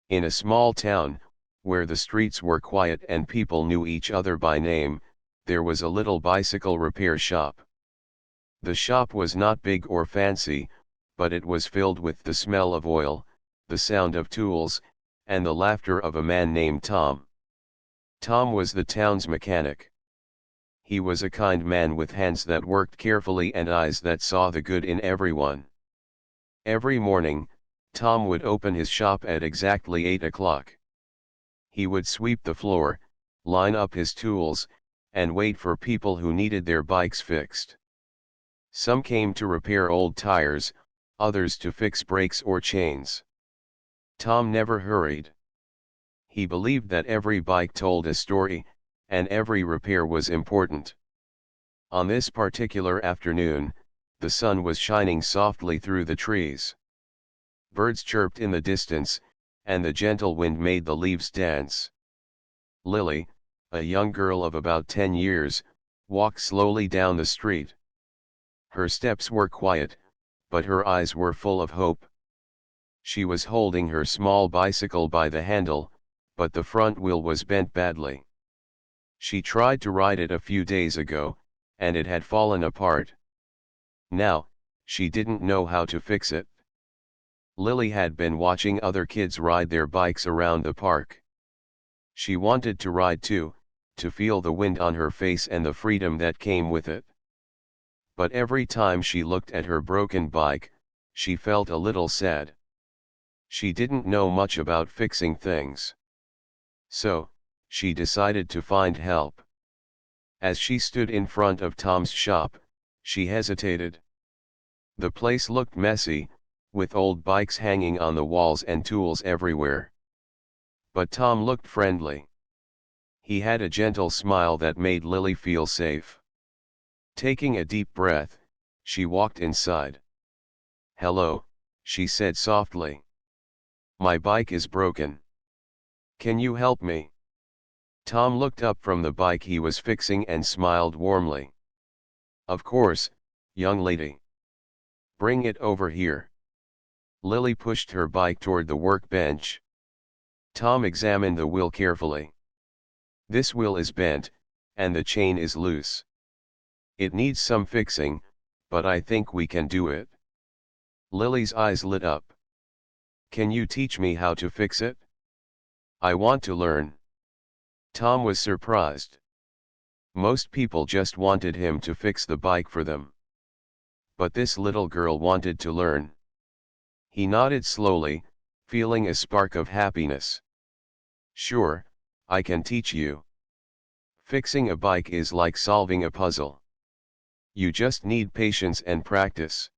In a small town, where the streets were quiet and people knew each other by name, there was a little bicycle repair shop. The shop was not big or fancy, but it was filled with the smell of oil, the sound of tools, and the laughter of a man named Tom. Tom was the town's mechanic. He was a kind man with hands that worked carefully and eyes that saw the good in everyone. Every morning, Tom would open his shop at exactly 8 o'clock. He would sweep the floor, line up his tools, and wait for people who needed their bikes fixed. Some came to repair old tires, others to fix brakes or chains. Tom never hurried. He believed that every bike told a story, and every repair was important. On this particular afternoon, the sun was shining softly through the trees. Birds chirped in the distance, and the gentle wind made the leaves dance. Lily, a young girl of about 10 years, walked slowly down the street. Her steps were quiet, but her eyes were full of hope. She was holding her small bicycle by the handle, but the front wheel was bent badly. She tried to ride it a few days ago, and it had fallen apart. Now, she didn't know how to fix it. Lily had been watching other kids ride their bikes around the park. She wanted to ride too, to feel the wind on her face and the freedom that came with it. But every time she looked at her broken bike, she felt a little sad. She didn't know much about fixing things. So, she decided to find help. As she stood in front of Tom's shop, she hesitated. The place looked messy, with old bikes hanging on the walls and tools everywhere. But Tom looked friendly. He had a gentle smile that made Lily feel safe. Taking a deep breath, she walked inside. "Hello," she said softly. "My bike is broken. Can you help me?" Tom looked up from the bike he was fixing and smiled warmly. "Of course, young lady. Bring it over here." Lily pushed her bike toward the workbench. Tom examined the wheel carefully. "This wheel is bent, and the chain is loose. It needs some fixing, but I think we can do it." Lily's eyes lit up. "Can you teach me how to fix it? I want to learn." Tom was surprised. Most people just wanted him to fix the bike for them. But this little girl wanted to learn. He nodded slowly, feeling a spark of happiness. "Sure, I can teach you. Fixing a bike is like solving a puzzle. You just need patience and practice."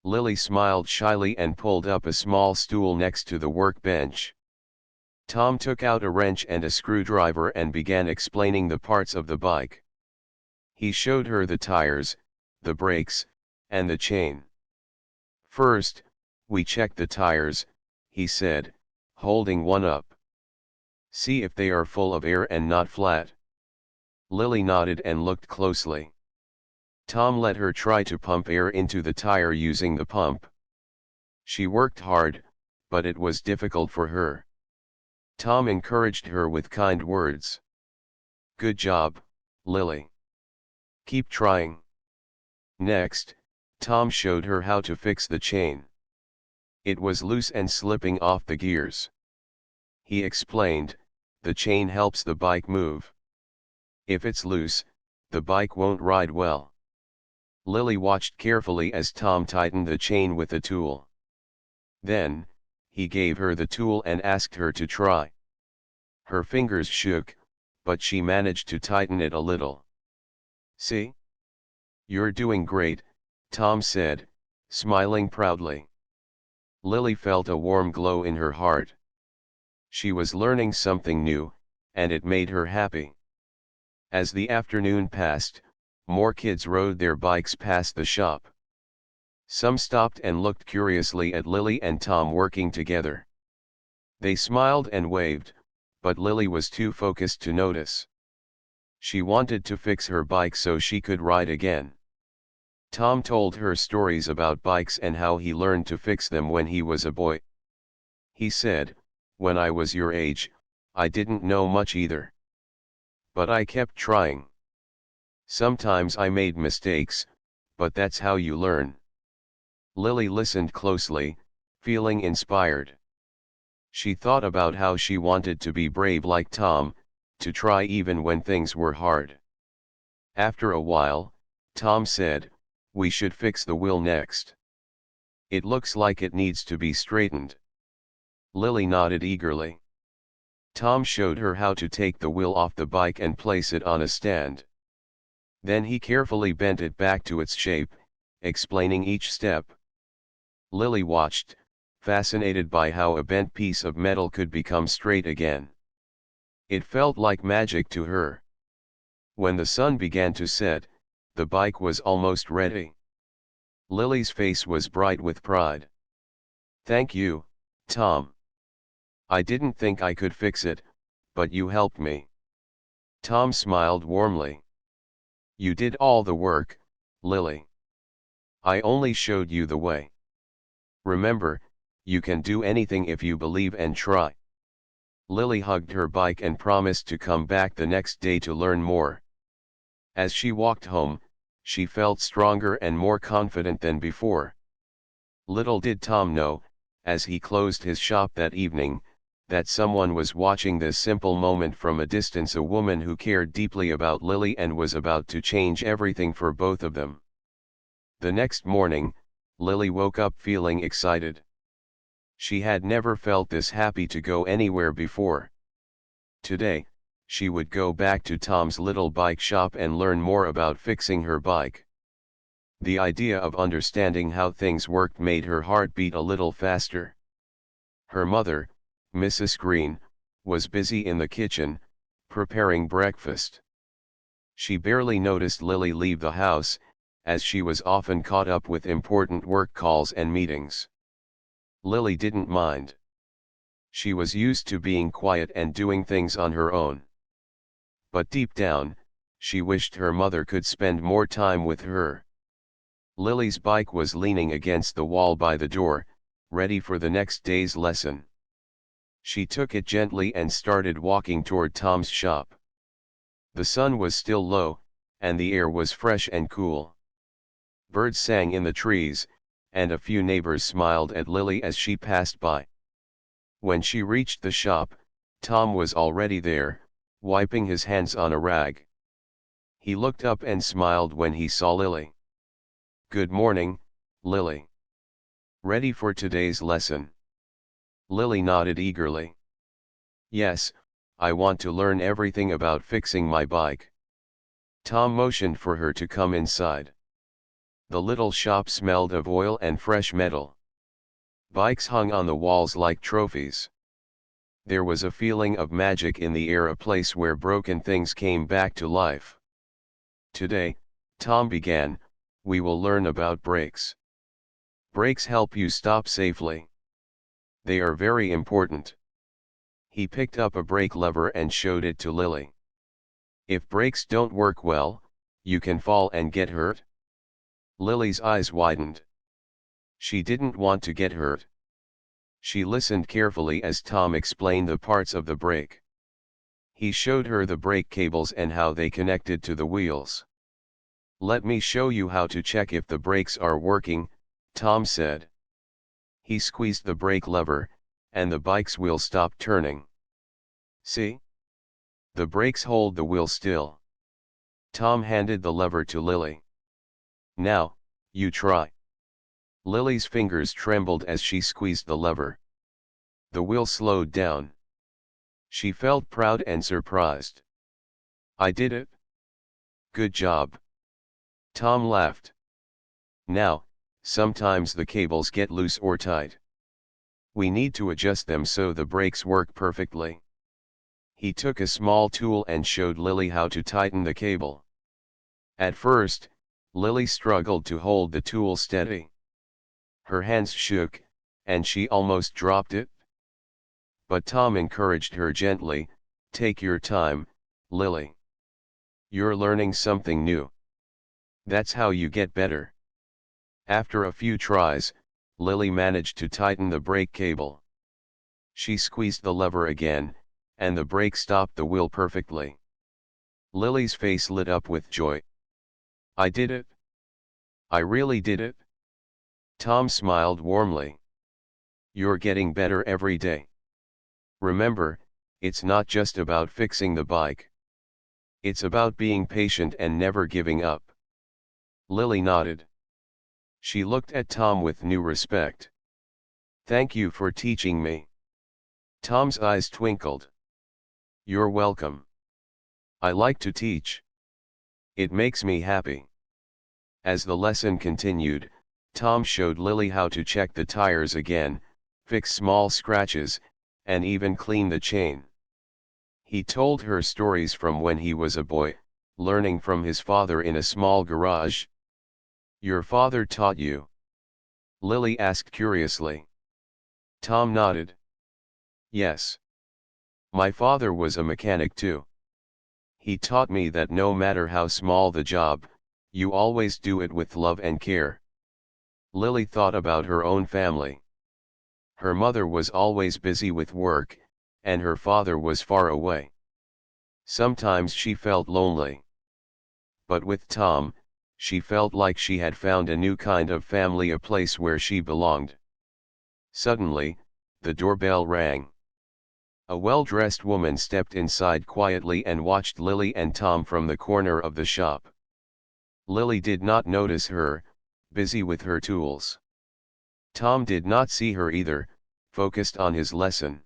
Lily smiled shyly and pulled up a small stool next to the workbench. Tom took out a wrench and a screwdriver and began explaining the parts of the bike. He showed her the tires, the brakes, and the chain. "First, we check the tires," he said, holding one up. "See if they are full of air and not flat." Lily nodded and looked closely. Tom let her try to pump air into the tire using the pump. She worked hard, but it was difficult for her. Tom encouraged her with kind words. "Good job, Lily. Keep trying." Next, Tom showed her how to fix the chain. It was loose and slipping off the gears. He explained, "The chain helps the bike move. If it's loose, the bike won't ride well." Lily watched carefully as Tom tightened the chain with the tool. Then, he gave her the tool and asked her to try. Her fingers shook, but she managed to tighten it a little. "See? You're doing great," Tom said, smiling proudly. Lily felt a warm glow in her heart. She was learning something new, and it made her happy. As the afternoon passed, more kids rode their bikes past the shop. Some stopped and looked curiously at Lily and Tom working together. They smiled and waved, but Lily was too focused to notice. She wanted to fix her bike so she could ride again. Tom told her stories about bikes and how he learned to fix them when he was a boy. He said, When I was your age, I didn't know much either. But I kept trying. Sometimes I made mistakes, but that's how you learn. Lily listened closely, feeling inspired. She thought about how she wanted to be brave like Tom, to try even when things were hard. After a while, Tom said, "We should fix the wheel next. It looks like it needs to be straightened." Lily nodded eagerly. Tom showed her how to take the wheel off the bike and place it on a stand. Then he carefully bent it back to its shape, explaining each step. Lily watched, fascinated by how a bent piece of metal could become straight again. It felt like magic to her. When the sun began to set, the bike was almost ready. Lily's face was bright with pride. "Thank you, Tom. I didn't think I could fix it, but you helped me." Tom smiled warmly. "You did all the work, Lily. I only showed you the way. Remember, you can do anything if you believe and try." Lily hugged her bike and promised to come back the next day to learn more. As she walked home, she felt stronger and more confident than before. Little did Tom know, as he closed his shop that evening, that someone was watching this simple moment from a distance, a woman who cared deeply about Lily and was about to change everything for both of them. The next morning, Lily woke up feeling excited. She had never felt this happy to go anywhere before. Today, she would go back to Tom's little bike shop and learn more about fixing her bike. The idea of understanding how things worked made her heart beat a little faster. Her mother, Mrs. Green, was busy in the kitchen, preparing breakfast. She barely noticed Lily leave the house, as she was often caught up with important work calls and meetings. Lily didn't mind. She was used to being quiet and doing things on her own. But deep down, she wished her mother could spend more time with her. Lily's bike was leaning against the wall by the door, ready for the next day's lesson. She took it gently and started walking toward Tom's shop. The sun was still low, and the air was fresh and cool. Birds sang in the trees, and a few neighbors smiled at Lily as she passed by. When she reached the shop, Tom was already there, wiping his hands on a rag. He looked up and smiled when he saw Lily. "Good morning, Lily. Ready for today's lesson?" Lily nodded eagerly. "Yes, I want to learn everything about fixing my bike." Tom motioned for her to come inside. The little shop smelled of oil and fresh metal. Bikes hung on the walls like trophies. There was a feeling of magic in the air, a place where broken things came back to life. "Today," Tom began, "we will learn about brakes. Brakes help you stop safely. They are very important." He picked up a brake lever and showed it to Lily. "If brakes don't work well, you can fall and get hurt." Lily's eyes widened. She didn't want to get hurt. She listened carefully as Tom explained the parts of the brake. He showed her the brake cables and how they connected to the wheels. "Let me show you how to check if the brakes are working," Tom said. He squeezed the brake lever, and the bike's wheel stopped turning. "See? The brakes hold the wheel still." Tom handed the lever to Lily. "Now, you try." Lily's fingers trembled as she squeezed the lever. The wheel slowed down. She felt proud and surprised. "I did it. Good job." Tom laughed. "Now, sometimes the cables get loose or tight. We need to adjust them so the brakes work perfectly." He took a small tool and showed Lily how to tighten the cable. At first, Lily struggled to hold the tool steady. Her hands shook, and she almost dropped it. But Tom encouraged her gently, "Take your time, Lily. You're learning something new. That's how you get better." After a few tries, Lily managed to tighten the brake cable. She squeezed the lever again, and the brake stopped the wheel perfectly. Lily's face lit up with joy. "I did it. I really did it." Tom smiled warmly. "You're getting better every day. Remember, it's not just about fixing the bike. It's about being patient and never giving up." Lily nodded. She looked at Tom with new respect. "Thank you for teaching me." Tom's eyes twinkled. "You're welcome. I like to teach. It makes me happy." As the lesson continued, Tom showed Lily how to check the tires again, fix small scratches, and even clean the chain. He told her stories from when he was a boy, learning from his father in a small garage. "Your father taught you?" Lily asked curiously. Tom nodded. "Yes. My father was a mechanic too. He taught me that no matter how small the job, you always do it with love and care." Lily thought about her own family. Her mother was always busy with work, and her father was far away. Sometimes she felt lonely. But with Tom, she felt like she had found a new kind of family, a place where she belonged. Suddenly, the doorbell rang. A well-dressed woman stepped inside quietly and watched Lily and Tom from the corner of the shop. Lily did not notice her, busy with her tools. Tom did not see her either, focused on his lesson.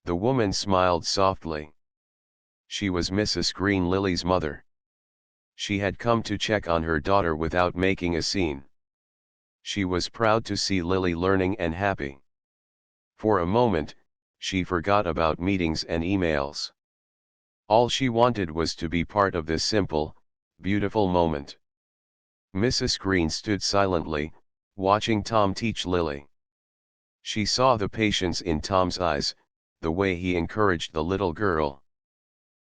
The woman smiled softly. She was Mrs. Green, Lily's mother. She had come to check on her daughter without making a scene. She was proud to see Lily learning and happy. For a moment, she forgot about meetings and emails. All she wanted was to be part of this simple, beautiful moment. Mrs. Green stood silently, watching Tom teach Lily. She saw the patience in Tom's eyes, the way he encouraged the little girl.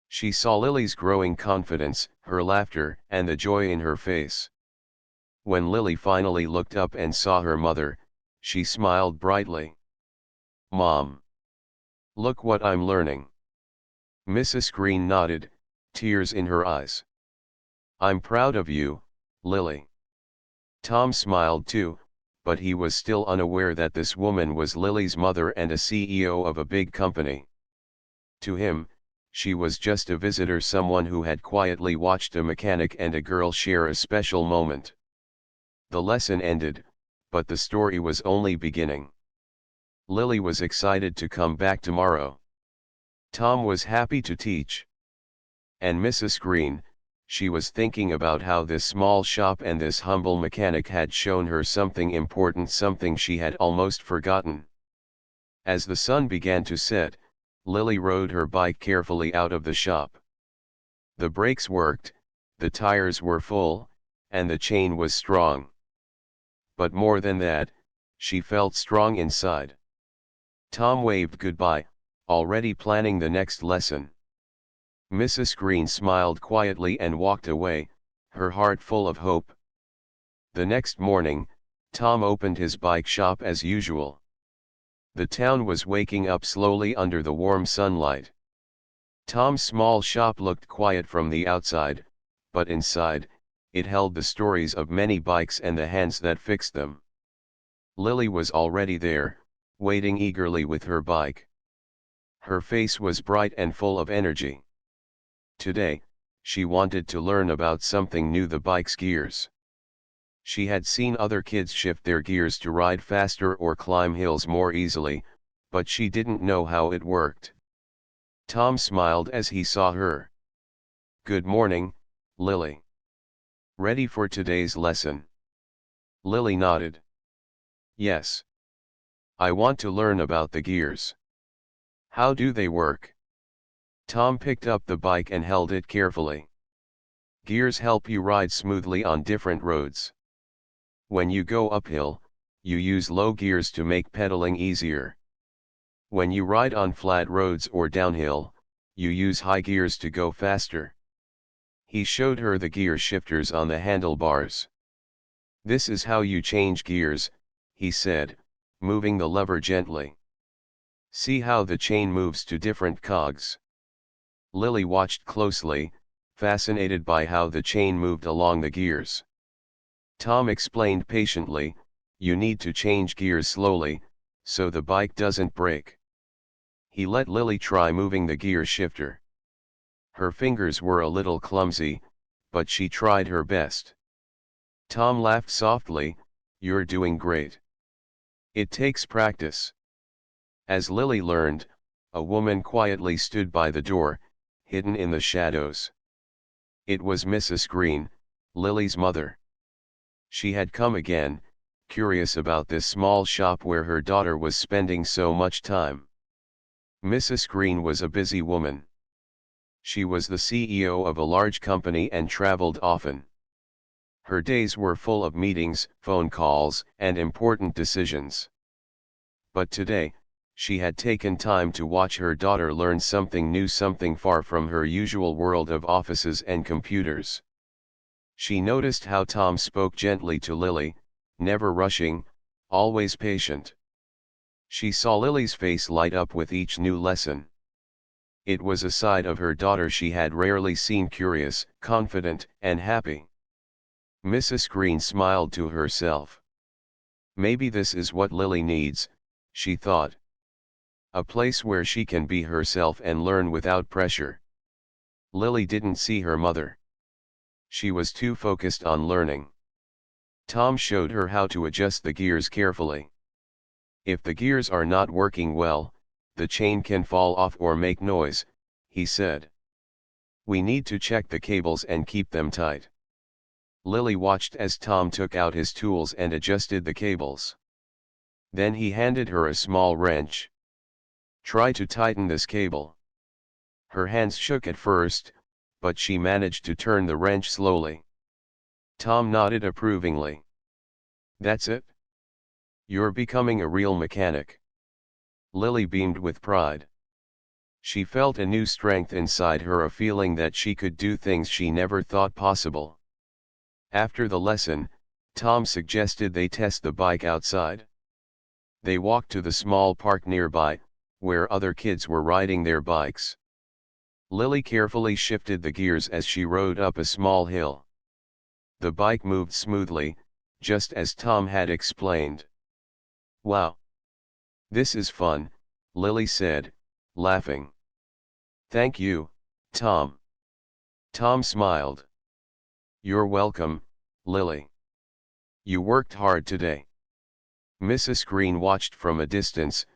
She saw Lily's growing confidence, her laughter, and the joy in her face. When Lily finally looked up and saw her mother, she smiled brightly. "Mom, look what I'm learning." Mrs. Green nodded, tears in her eyes. "I'm proud of you, Lily." Tom smiled too, but he was still unaware that this woman was Lily's mother and a CEO of a big company. To him, she was just a visitor, someone who had quietly watched a mechanic and a girl share a special moment. The lesson ended, but the story was only beginning. Lily was excited to come back tomorrow. Tom was happy to teach. And Mrs. Green, she was thinking about how this small shop and this humble mechanic had shown her something important, something she had almost forgotten. As the sun began to set, Lily rode her bike carefully out of the shop. The brakes worked, the tires were full, and the chain was strong. But more than that, she felt strong inside. Tom waved goodbye, already planning the next lesson. Mrs. Green smiled quietly and walked away, her heart full of hope. The next morning, Tom opened his bike shop as usual. The town was waking up slowly under the warm sunlight. Tom's small shop looked quiet from the outside, but inside, it held the stories of many bikes and the hands that fixed them. Lily was already there, waiting eagerly with her bike. Her face was bright and full of energy. Today, she wanted to learn about something new: the bike's gears. She had seen other kids shift their gears to ride faster or climb hills more easily, but she didn't know how it worked. Tom smiled as he saw her. "Good morning, Lily. Ready for today's lesson?" Lily nodded. "Yes. I want to learn about the gears. How do they work?" Tom picked up the bike and held it carefully. "Gears help you ride smoothly on different roads. When you go uphill, you use low gears to make pedaling easier. When you ride on flat roads or downhill, you use high gears to go faster." He showed her the gear shifters on the handlebars. "This is how you change gears," he said, moving the lever gently. See how the chain moves to different cogs. Lily watched closely, fascinated by how the chain moved along the gears. Tom explained patiently, you need to change gears slowly, so the bike doesn't break. He let Lily try moving the gear shifter. Her fingers were a little clumsy, but she tried her best. Tom laughed softly, you're doing great. It takes practice. As Lily learned, a woman quietly stood by the door, hidden in the shadows. It was Mrs. Green, Lily's mother. She had come again, curious about this small shop where her daughter was spending so much time. Mrs. Green was a busy woman. She was the CEO of a large company and traveled often. Her days were full of meetings, phone calls, and important decisions. But today, she had taken time to watch her daughter learn something new, something far from her usual world of offices and computers. She noticed how Tom spoke gently to Lily, never rushing, always patient. She saw Lily's face light up with each new lesson. It was a side of her daughter she had rarely seen, curious, confident, and happy. Mrs. Green smiled to herself. Maybe this is what Lily needs, she thought. A place where she can be herself and learn without pressure. Lily didn't see her mother. She was too focused on learning. Tom showed her how to adjust the gears carefully. If the gears are not working well, the chain can fall off or make noise, he said. We need to check the cables and keep them tight. Lily watched as Tom took out his tools and adjusted the cables. Then he handed her a small wrench. Try to tighten this cable. Her hands shook at first, but she managed to turn the wrench slowly. Tom nodded approvingly. That's it. You're becoming a real mechanic. Lily beamed with pride. She felt a new strength inside her, a feeling that she could do things she never thought possible. After the lesson, Tom suggested they test the bike outside. They walked to the small park nearby, where other kids were riding their bikes. Lily carefully shifted the gears as she rode up a small hill. The bike moved smoothly, just as Tom had explained. Wow! This is fun, Lily said, laughing. Thank you, Tom. Tom smiled. You're welcome, Lily. You worked hard today. Mrs. Green watched from a distance,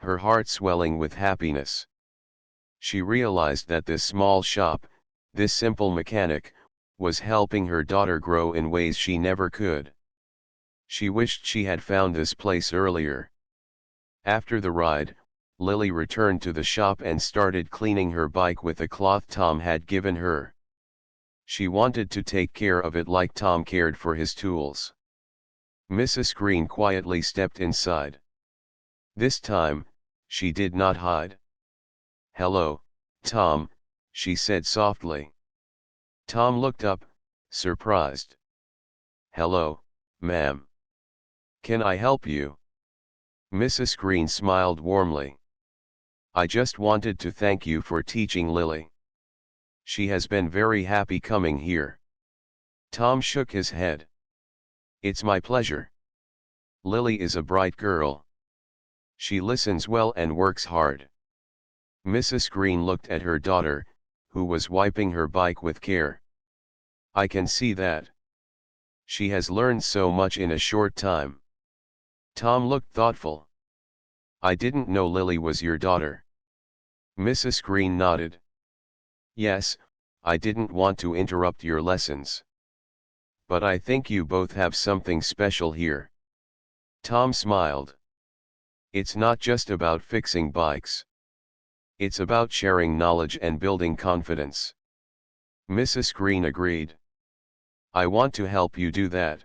her heart swelling with happiness. She realized that this small shop, this simple mechanic, was helping her daughter grow in ways she never could. She wished she had found this place earlier. After the ride, Lily returned to the shop and started cleaning her bike with a cloth Tom had given her. She wanted to take care of it like Tom cared for his tools. Mrs. Green quietly stepped inside. This time, she did not hide. Hello, Tom, she said softly. Tom looked up, surprised. Hello, ma'am. Can I help you? Mrs. Green smiled warmly. I just wanted to thank you for teaching Lily. She has been very happy coming here. Tom shook his head. It's my pleasure. Lily is a bright girl. She listens well and works hard. Mrs. Green looked at her daughter, who was wiping her bike with care. I can see that. She has learned so much in a short time. Tom looked thoughtful. I didn't know Lily was your daughter. Mrs. Green nodded. Yes, I didn't want to interrupt your lessons. But I think you both have something special here. Tom smiled. It's not just about fixing bikes. It's about sharing knowledge and building confidence. Mrs. Green agreed. I want to help you do that.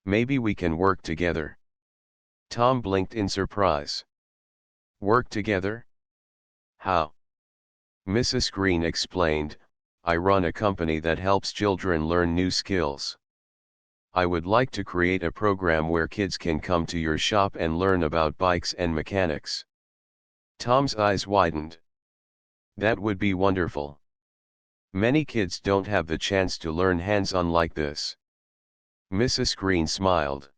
Maybe we can work together. Tom blinked in surprise. Work together? How? Mrs. Green explained, I run a company that helps children learn new skills. I would like to create a program where kids can come to your shop and learn about bikes and mechanics. Tom's eyes widened. That would be wonderful. Many kids don't have the chance to learn hands-on like this. Mrs. Green smiled.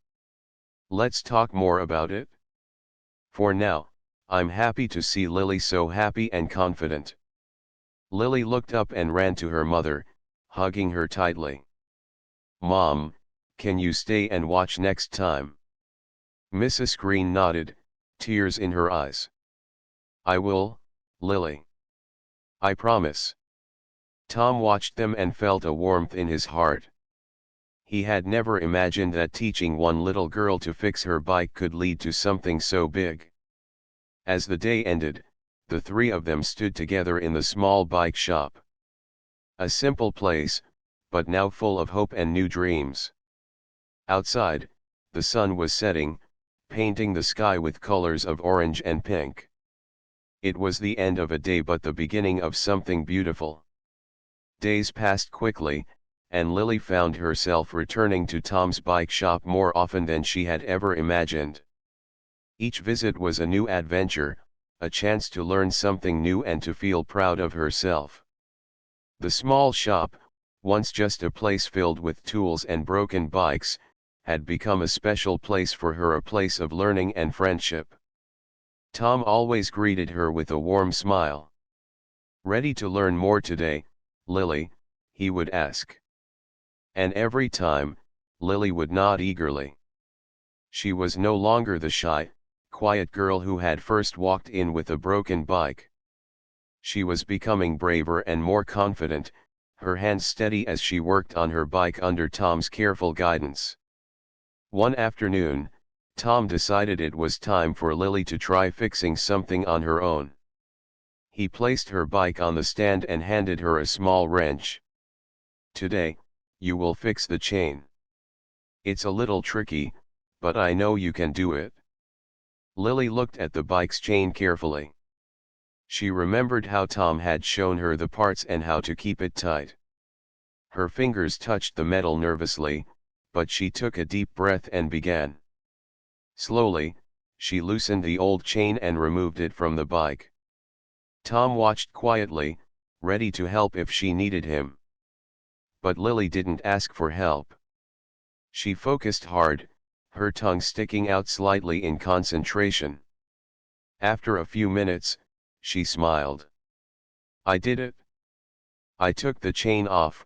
Let's talk more about it. For now, I'm happy to see Lily so happy and confident. Lily looked up and ran to her mother, hugging her tightly. Mom, can you stay and watch next time? Mrs. Green nodded, tears in her eyes. I will, Lily. I promise. Tom watched them and felt a warmth in his heart. He had never imagined that teaching one little girl to fix her bike could lead to something so big. As the day ended, the three of them stood together in the small bike shop. A simple place, but now full of hope and new dreams. Outside, the sun was setting, painting the sky with colors of orange and pink. It was the end of a day but the beginning of something beautiful. Days passed quickly, and Lily found herself returning to Tom's bike shop more often than she had ever imagined. Each visit was a new adventure, a chance to learn something new and to feel proud of herself. The small shop, once just a place filled with tools and broken bikes, had become a special place for her, a place of learning and friendship. Tom always greeted her with a warm smile. Ready to learn more today, Lily? He would ask. And every time, Lily would nod eagerly. She was no longer the shy, quiet girl who had first walked in with a broken bike. She was becoming braver and more confident, her hands steady as she worked on her bike under Tom's careful guidance. One afternoon, Tom decided it was time for Lily to try fixing something on her own. He placed her bike on the stand and handed her a small wrench. Today, you will fix the chain. It's a little tricky, but I know you can do it. Lily looked at the bike's chain carefully. She remembered how Tom had shown her the parts and how to keep it tight. Her fingers touched the metal nervously, but she took a deep breath and began. Slowly, she loosened the old chain and removed it from the bike. Tom watched quietly, ready to help if she needed him. But Lily didn't ask for help. She focused hard, her tongue sticking out slightly in concentration. After a few minutes, she smiled. I did it. I took the chain off.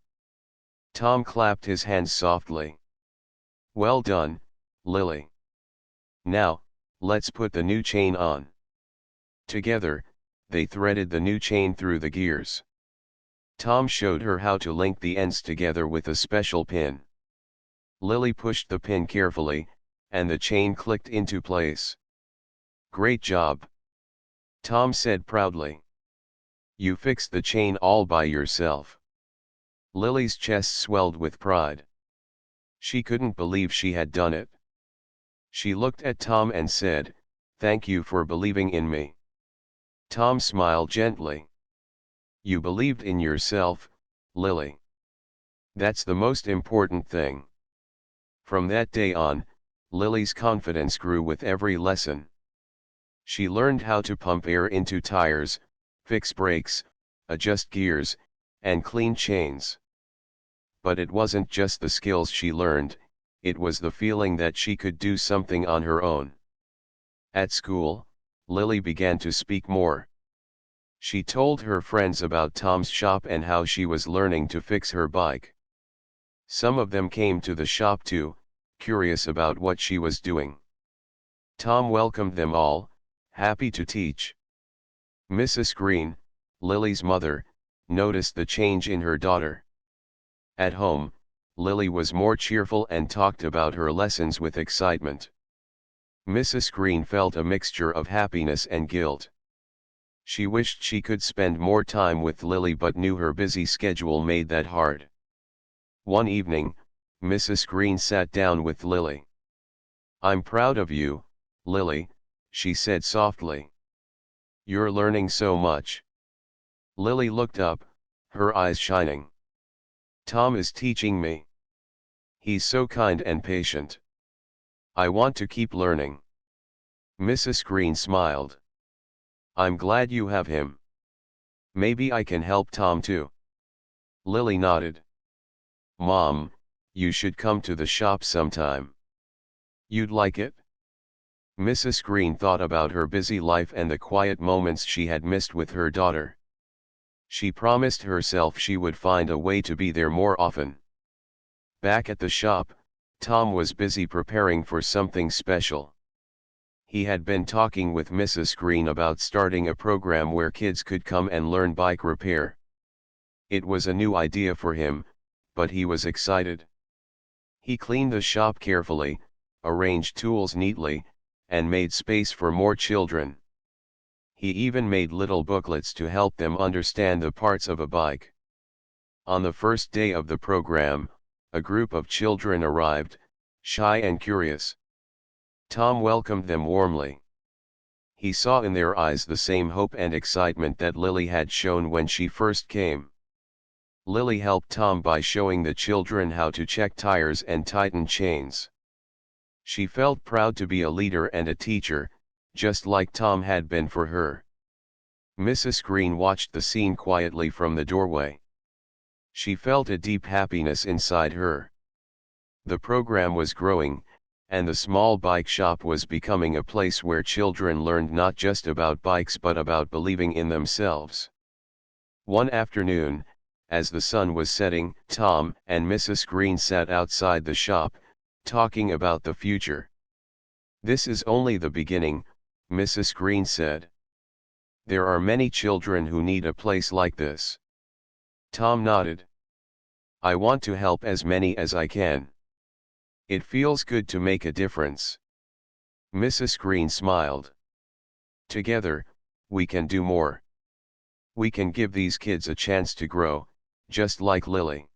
Tom clapped his hands softly. Well done, Lily. Now, let's put the new chain on. Together, they threaded the new chain through the gears. Tom showed her how to link the ends together with a special pin. Lily pushed the pin carefully, and the chain clicked into place. Great job, Tom said proudly. You fixed the chain all by yourself. Lily's chest swelled with pride. She couldn't believe she had done it. She looked at Tom and said, "Thank you for believing in me." Tom smiled gently. You believed in yourself, Lily. That's the most important thing. From that day on, Lily's confidence grew with every lesson. She learned how to pump air into tires, fix brakes, adjust gears, and clean chains. But it wasn't just the skills she learned, it was the feeling that she could do something on her own. At school, Lily began to speak more. She told her friends about Tom's shop and how she was learning to fix her bike. Some of them came to the shop too, curious about what she was doing. Tom welcomed them all, happy to teach. Mrs. Green, Lily's mother, noticed the change in her daughter. At home, Lily was more cheerful and talked about her lessons with excitement. Mrs. Green felt a mixture of happiness and guilt. She wished she could spend more time with Lily but knew her busy schedule made that hard. One evening, Mrs. Green sat down with Lily. I'm proud of you, Lily, she said softly. You're learning so much. Lily looked up, her eyes shining. Tom is teaching me. He's so kind and patient. I want to keep learning. Mrs. Green smiled. I'm glad you have him. Maybe I can help Tom too. Lily nodded. Mom, you should come to the shop sometime. You'd like it? Mrs. Green thought about her busy life and the quiet moments she had missed with her daughter. She promised herself she would find a way to be there more often. Back at the shop, Tom was busy preparing for something special. He had been talking with Mrs. Green about starting a program where kids could come and learn bike repair. It was a new idea for him, but he was excited. He cleaned the shop carefully, arranged tools neatly, and made space for more children. He even made little booklets to help them understand the parts of a bike. On the first day of the program, a group of children arrived, shy and curious. Tom welcomed them warmly. He saw in their eyes the same hope and excitement that Lily had shown when she first came. Lily helped Tom by showing the children how to check tires and tighten chains. She felt proud to be a leader and a teacher, just like Tom had been for her. Mrs. Green watched the scene quietly from the doorway. She felt a deep happiness inside her. The program was growing, and the small bike shop was becoming a place where children learned not just about bikes but about believing in themselves. One afternoon, as the sun was setting, Tom and Mrs. Green sat outside the shop, talking about the future. "This is only the beginning," Mrs. Green said. "There are many children who need a place like this." Tom nodded. "I want to help as many as I can. It feels good to make a difference." Mrs. Green smiled. "Together, we can do more. We can give these kids a chance to grow, just like Lily."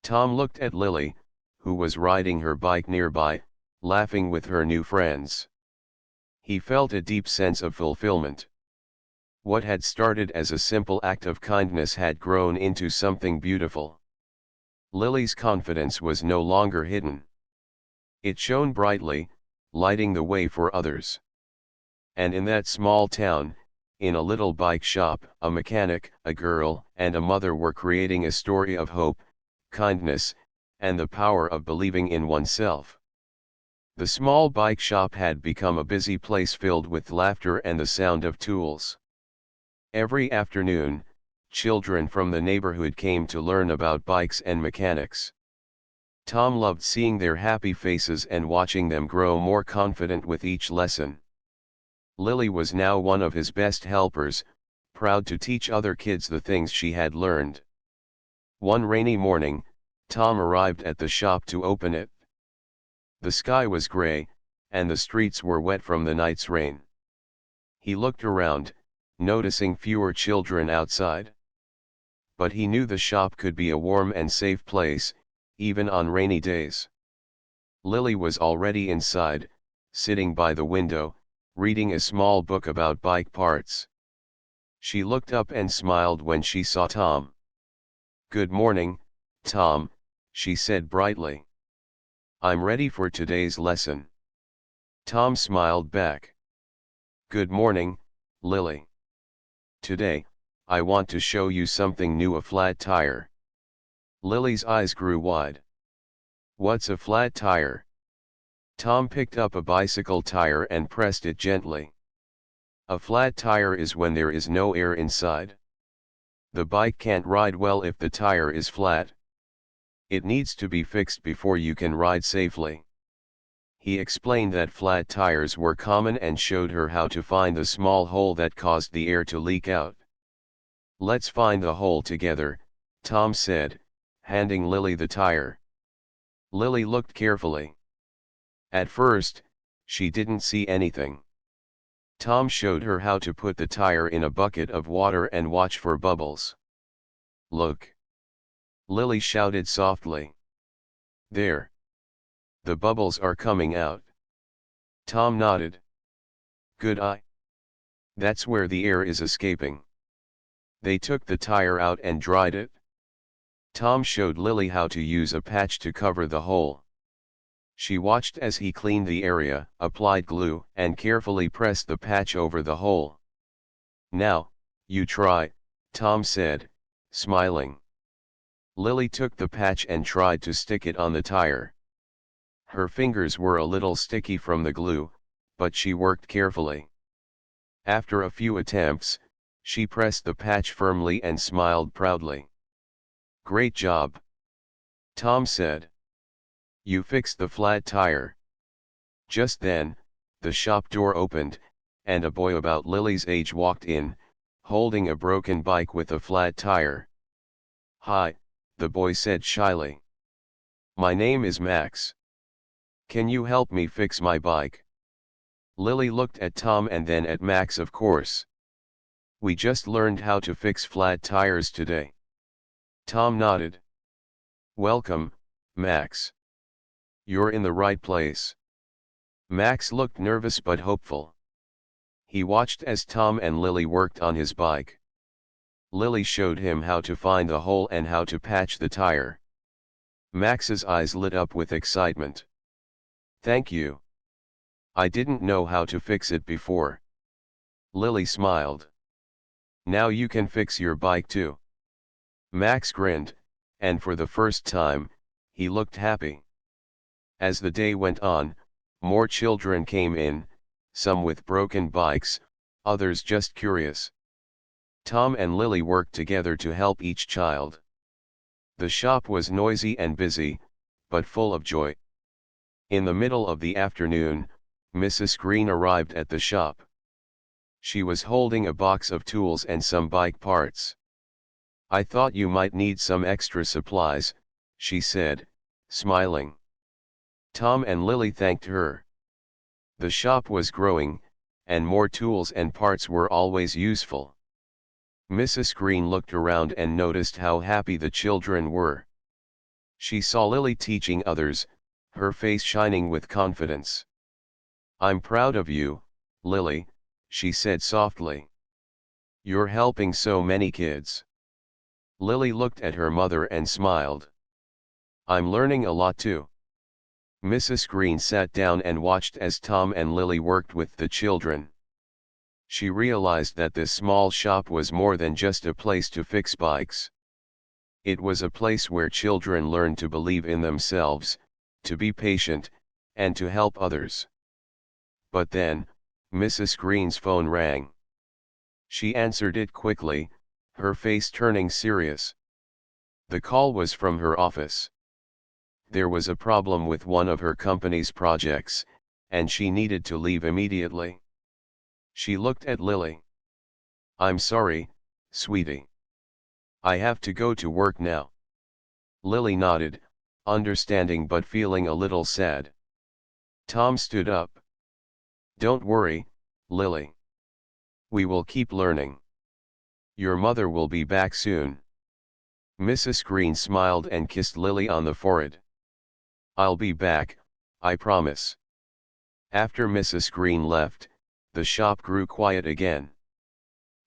Tom looked at Lily, who was riding her bike nearby, laughing with her new friends. He felt a deep sense of fulfillment. What had started as a simple act of kindness had grown into something beautiful. Lily's confidence was no longer hidden. It shone brightly, lighting the way for others. And in that small town, in a little bike shop, a mechanic, a girl, and a mother were creating a story of hope, kindness, and the power of believing in oneself. The small bike shop had become a busy place filled with laughter and the sound of tools. Every afternoon, children from the neighborhood came to learn about bikes and mechanics. Tom loved seeing their happy faces and watching them grow more confident with each lesson. Lily was now one of his best helpers, proud to teach other kids the things she had learned. One rainy morning, Tom arrived at the shop to open it. The sky was gray, and the streets were wet from the night's rain. He looked around, noticing fewer children outside. But he knew the shop could be a warm and safe place, even on rainy days. Lily was already inside, sitting by the window, reading a small book about bike parts. She looked up and smiled when she saw Tom. "Good morning, Tom," she said brightly. "I'm ready for today's lesson." Tom smiled back. "Good morning, Lily. Today, I want to show you something new, a flat tire." Lily's eyes grew wide. "What's a flat tire?" Tom picked up a bicycle tire and pressed it gently. "A flat tire is when there is no air inside. The bike can't ride well if the tire is flat. It needs to be fixed before you can ride safely." He explained that flat tires were common and showed her how to find the small hole that caused the air to leak out. "Let's find the hole together," Tom said, handing Lily the tire. Lily looked carefully. At first, she didn't see anything. Tom showed her how to put the tire in a bucket of water and watch for bubbles. "Look!" Lily shouted softly. "There! The bubbles are coming out." Tom nodded. "Good eye. That's where the air is escaping." They took the tire out and dried it. Tom showed Lily how to use a patch to cover the hole. She watched as he cleaned the area, applied glue, and carefully pressed the patch over the hole. Now, you try, Tom said, smiling. Lily took the patch and tried to stick it on the tire. Her fingers were a little sticky from the glue, but she worked carefully. After a few attempts, she pressed the patch firmly and smiled proudly. "Great job," Tom said. "You fixed the flat tire." Just then, the shop door opened, and a boy about Lily's age walked in, holding a broken bike with a flat tire. "Hi," the boy said shyly. "My name is Max. Can you help me fix my bike?" Lily looked at Tom and then at Max, of course. "We just learned how to fix flat tires today." Tom nodded. "Welcome, Max. You're in the right place." Max looked nervous but hopeful. He watched as Tom and Lily worked on his bike. Lily showed him how to find the hole and how to patch the tire. Max's eyes lit up with excitement. "Thank you. I didn't know how to fix it before." Lily smiled. "Now you can fix your bike too." Max grinned, and for the first time, he looked happy. As the day went on, more children came in, some with broken bikes, others just curious. Tom and Lily worked together to help each child. The shop was noisy and busy, but full of joy. In the middle of the afternoon, Mrs. Green arrived at the shop. She was holding a box of tools and some bike parts. "I thought you might need some extra supplies," she said, smiling. Tom and Lily thanked her. The shop was growing, and more tools and parts were always useful. Mrs. Green looked around and noticed how happy the children were. She saw Lily teaching others, her face shining with confidence. "I'm proud of you, Lily," she said softly. "You're helping so many kids." Lily looked at her mother and smiled. "I'm learning a lot too." Mrs. Green sat down and watched as Tom and Lily worked with the children. She realized that this small shop was more than just a place to fix bikes. It was a place where children learned to believe in themselves, to be patient, and to help others. But then, Mrs. Green's phone rang. She answered it quickly, her face turning serious. The call was from her office. There was a problem with one of her company's projects, and she needed to leave immediately. She looked at Lily. "I'm sorry, sweetie. I have to go to work now." Lily nodded, understanding but feeling a little sad. Tom stood up. "Don't worry, Lily. We will keep learning. Your mother will be back soon." Mrs. Green smiled and kissed Lily on the forehead. "I'll be back, I promise." After Mrs. Green left, the shop grew quiet again.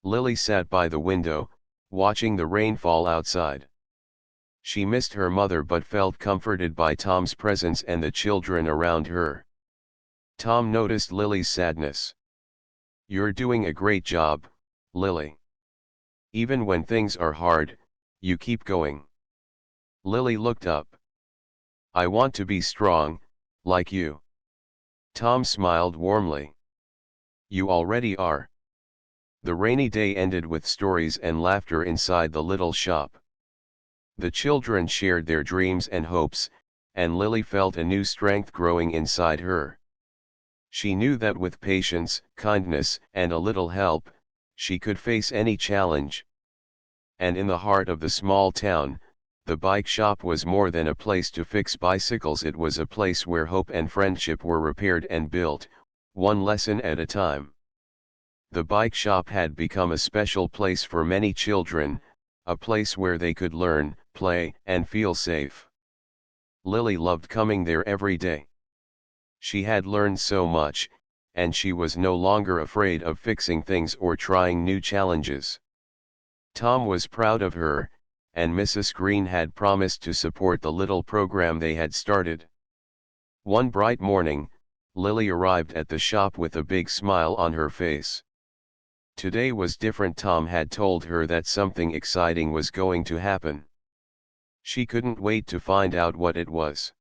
Lily sat by the window, watching the rain fall outside. She missed her mother but felt comforted by Tom's presence and the children around her. Tom noticed Lily's sadness. "You're doing a great job, Lily. Even when things are hard, you keep going." Lily looked up. "I want to be strong, like you." Tom smiled warmly. "You already are." The rainy day ended with stories and laughter inside the little shop. The children shared their dreams and hopes, and Lily felt a new strength growing inside her. She knew that with patience, kindness, and a little help, she could face any challenge. And in the heart of the small town, the bike shop was more than a place to fix bicycles. It was a place where hope and friendship were repaired and built, one lesson at a time. The bike shop had become a special place for many children, a place where they could learn, play, and feel safe. Lily loved coming there every day. She had learned so much, and she was no longer afraid of fixing things or trying new challenges. Tom was proud of her, and Mrs. Green had promised to support the little program they had started. One bright morning, Lily arrived at the shop with a big smile on her face. Today was different. Tom had told her that something exciting was going to happen. She couldn't wait to find out what it was.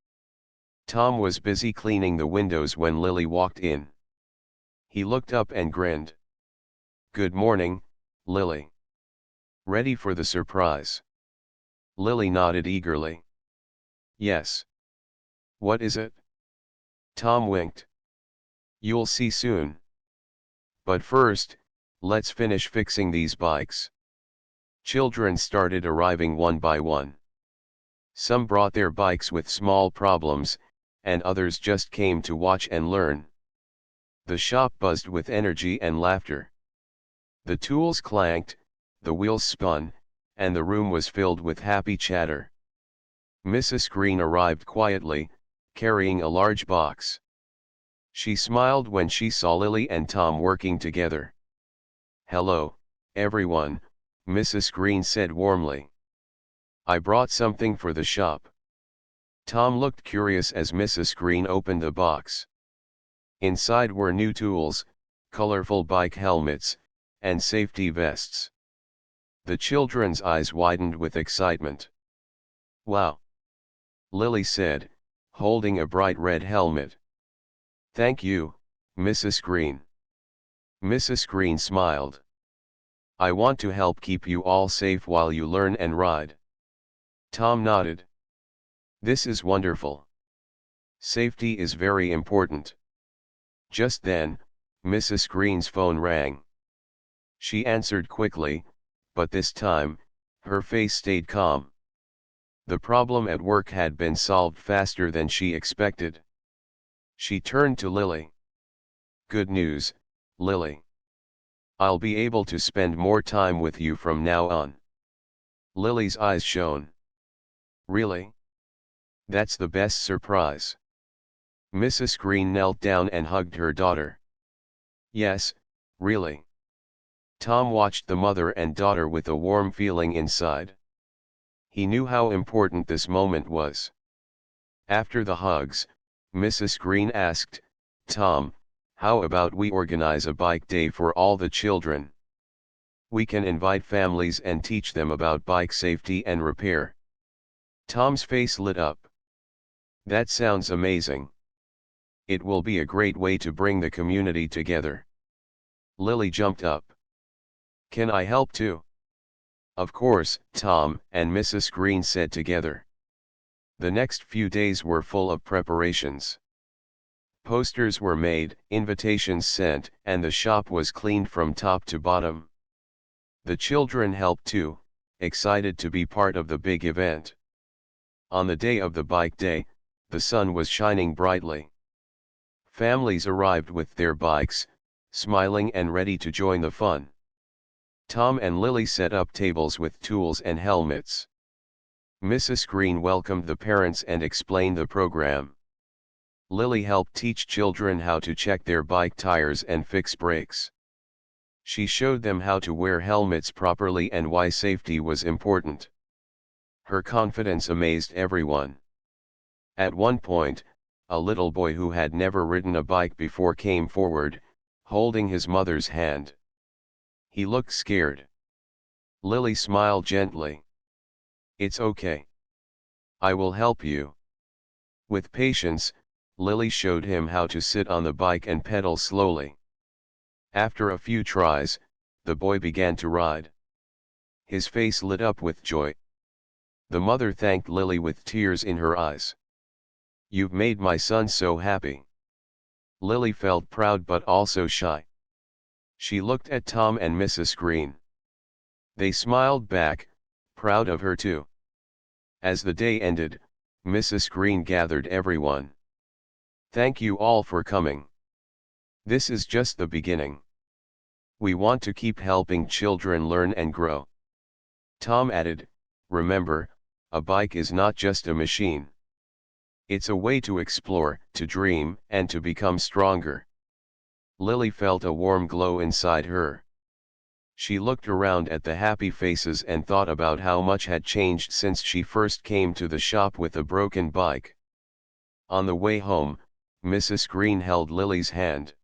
Tom was busy cleaning the windows when Lily walked in. He looked up and grinned. "Good morning, Lily. Ready for the surprise?" Lily nodded eagerly. "Yes." "What is it?" Tom winked. "You'll see soon. But first, let's finish fixing these bikes." Children started arriving one by one. Some brought their bikes with small problems, and others just came to watch and learn. The shop buzzed with energy and laughter. The tools clanked, the wheels spun, and the room was filled with happy chatter. Mrs. Green arrived quietly, carrying a large box. She smiled when she saw Lily and Tom working together. "Hello, everyone," Mrs. Green said warmly. "I brought something for the shop." Tom looked curious as Mrs. Green opened the box. Inside were new tools, colorful bike helmets, and safety vests. The children's eyes widened with excitement. "Wow!" Lily said, holding a bright red helmet. "Thank you, Mrs. Green." Mrs. Green smiled. "I want to help keep you all safe while you learn and ride." Tom nodded. "This is wonderful. Safety is very important." Just then, Mrs. Green's phone rang. She answered quickly, but this time, her face stayed calm. The problem at work had been solved faster than she expected. She turned to Lily. "Good news, Lily. I'll be able to spend more time with you from now on." Lily's eyes shone. "Really? That's the best surprise." Mrs. Green knelt down and hugged her daughter. "Yes, really." Tom watched the mother and daughter with a warm feeling inside. He knew how important this moment was. After the hugs, Mrs. Green asked, "Tom, how about we organize a bike day for all the children? We can invite families and teach them about bike safety and repair." Tom's face lit up. "That sounds amazing. It will be a great way to bring the community together." Lily jumped up. "Can I help too?" "Of course," Tom and Mrs. Green said together. The next few days were full of preparations. Posters were made, invitations sent, and the shop was cleaned from top to bottom. The children helped too, excited to be part of the big event. On the day of the bike day, the sun was shining brightly. Families arrived with their bikes, smiling and ready to join the fun. Tom and Lily set up tables with tools and helmets. Mrs. Green welcomed the parents and explained the program. Lily helped teach children how to check their bike tires and fix brakes. She showed them how to wear helmets properly and why safety was important. Her confidence amazed everyone. At one point, a little boy who had never ridden a bike before came forward, holding his mother's hand. He looked scared. Lily smiled gently. "It's okay. I will help you." With patience, Lily showed him how to sit on the bike and pedal slowly. After a few tries, the boy began to ride. His face lit up with joy. The mother thanked Lily with tears in her eyes. "You've made my son so happy." Lily felt proud but also shy. She looked at Tom and Mrs. Green. They smiled back, proud of her too. As the day ended, Mrs. Green gathered everyone. "Thank you all for coming. This is just the beginning. We want to keep helping children learn and grow." Tom added, "Remember, a bike is not just a machine. It's a way to explore, to dream, and to become stronger." Lily felt a warm glow inside her. She looked around at the happy faces and thought about how much had changed since she first came to the shop with a broken bike. On the way home, Mrs. Green held Lily's hand.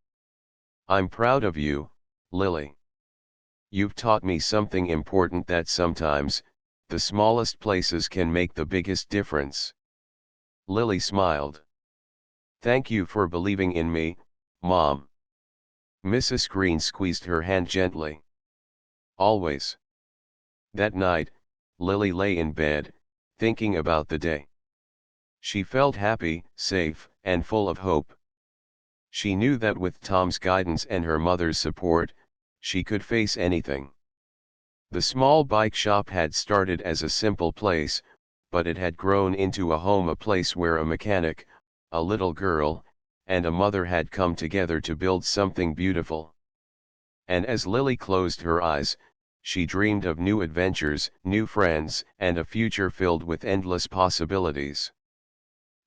"I'm proud of you, Lily. You've taught me something important, that sometimes, the smallest places can make the biggest difference. Lily smiled. Thank you for believing in me, Mom. Mrs. Green squeezed her hand gently. Always. That night, Lily lay in bed, thinking about the day. She felt happy, safe, and full of hope. She knew that with Tom's guidance and her mother's support, she could face anything. The small bike shop had started as a simple place, but it had grown into a home, a place where a mechanic, a little girl, and a mother had come together to build something beautiful. And as Lily closed her eyes, she dreamed of new adventures, new friends, and a future filled with endless possibilities.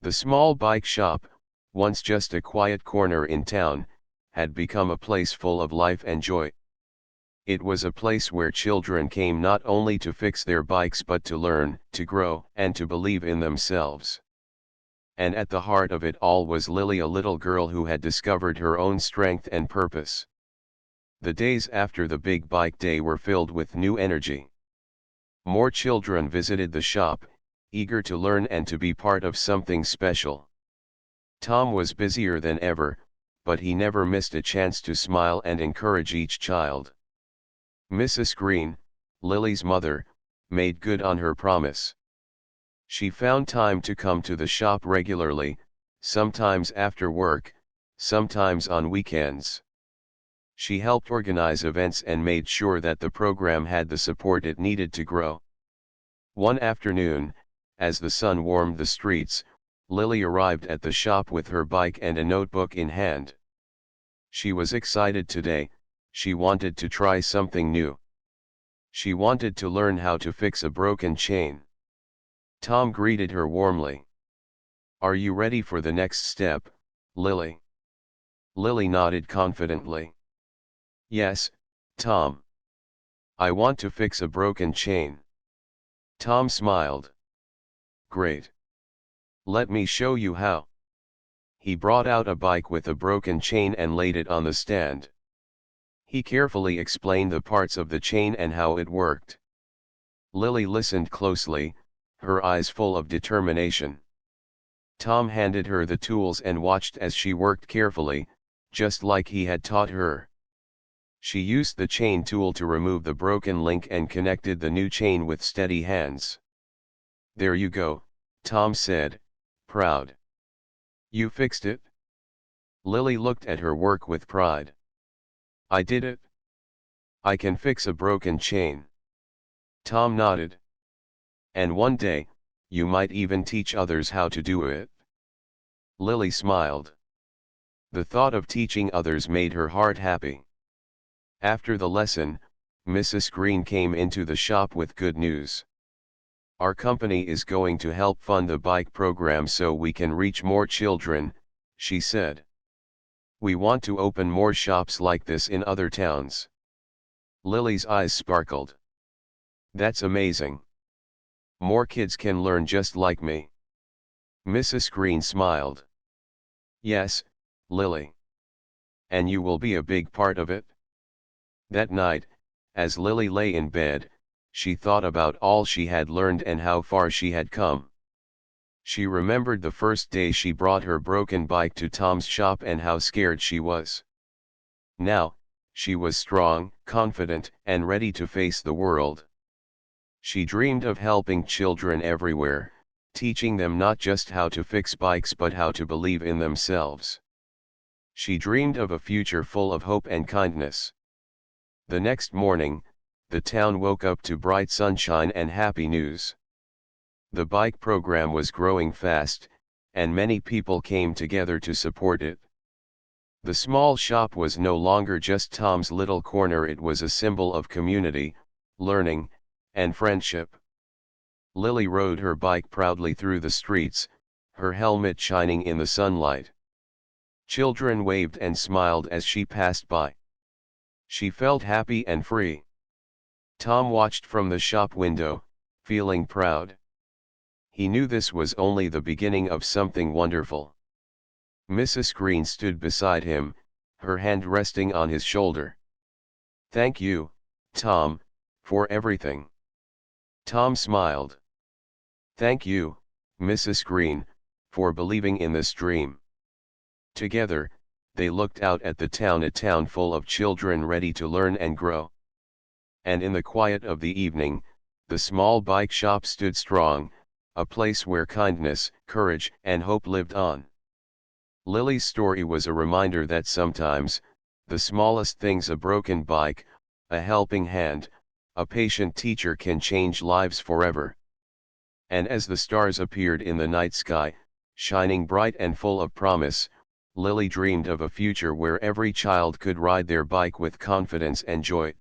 The small bike shop, once just a quiet corner in town, had become a place full of life and joy. It was a place where children came not only to fix their bikes but to learn, to grow, and to believe in themselves. And at the heart of it all was Lily, a little girl who had discovered her own strength and purpose. The days after the big bike day were filled with new energy. More children visited the shop, eager to learn and to be part of something special. Tom was busier than ever, but he never missed a chance to smile and encourage each child. Mrs. Green, Lily's mother, made good on her promise. She found time to come to the shop regularly, sometimes after work, sometimes on weekends. She helped organize events and made sure that the program had the support it needed to grow. One afternoon, as the sun warmed the streets, Lily arrived at the shop with her bike and a notebook in hand. She was excited today. She wanted to try something new. She wanted to learn how to fix a broken chain. Tom greeted her warmly. "Are you ready for the next step, Lily?" Lily nodded confidently. "Yes, Tom. I want to fix a broken chain." Tom smiled. "Great. Let me show you how." He brought out a bike with a broken chain and laid it on the stand. He carefully explained the parts of the chain and how it worked. Lily listened closely, her eyes full of determination. Tom handed her the tools and watched as she worked carefully, just like he had taught her. She used the chain tool to remove the broken link and connected the new chain with steady hands. "There you go," Tom said, proud. "You fixed it?" Lily looked at her work with pride. "I did it. I can fix a broken chain." Tom nodded. "And one day, you might even teach others how to do it." Lily smiled. The thought of teaching others made her heart happy. After the lesson, Mrs. Green came into the shop with good news. "Our company is going to help fund the bike program so we can reach more children," she said. "We want to open more shops like this in other towns." Lily's eyes sparkled. "That's amazing. More kids can learn just like me." Mrs. Green smiled. "Yes, Lily. And you will be a big part of it." That night, as Lily lay in bed, she thought about all she had learned and how far she had come. She remembered the first day she brought her broken bike to Tom's shop and how scared she was. Now, she was strong, confident, and ready to face the world. She dreamed of helping children everywhere, teaching them not just how to fix bikes but how to believe in themselves. She dreamed of a future full of hope and kindness. The next morning, the town woke up to bright sunshine and happy news. The bike program was growing fast, and many people came together to support it. The small shop was no longer just Tom's little corner, it was a symbol of community, learning, and friendship. Lily rode her bike proudly through the streets, her helmet shining in the sunlight. Children waved and smiled as she passed by. She felt happy and free. Tom watched from the shop window, feeling proud. He knew this was only the beginning of something wonderful. Mrs. Green stood beside him, her hand resting on his shoulder. "Thank you, Tom, for everything." Tom smiled. "Thank you, Mrs. Green, for believing in this dream." Together, they looked out at the town, a town full of children ready to learn and grow. And in the quiet of the evening, the small bike shop stood strong, a place where kindness, courage, and hope lived on. Lily's story was a reminder that sometimes, the smallest things, a broken bike, a helping hand, a patient teacher, can change lives forever. And as the stars appeared in the night sky, shining bright and full of promise, Lily dreamed of a future where every child could ride their bike with confidence and joy.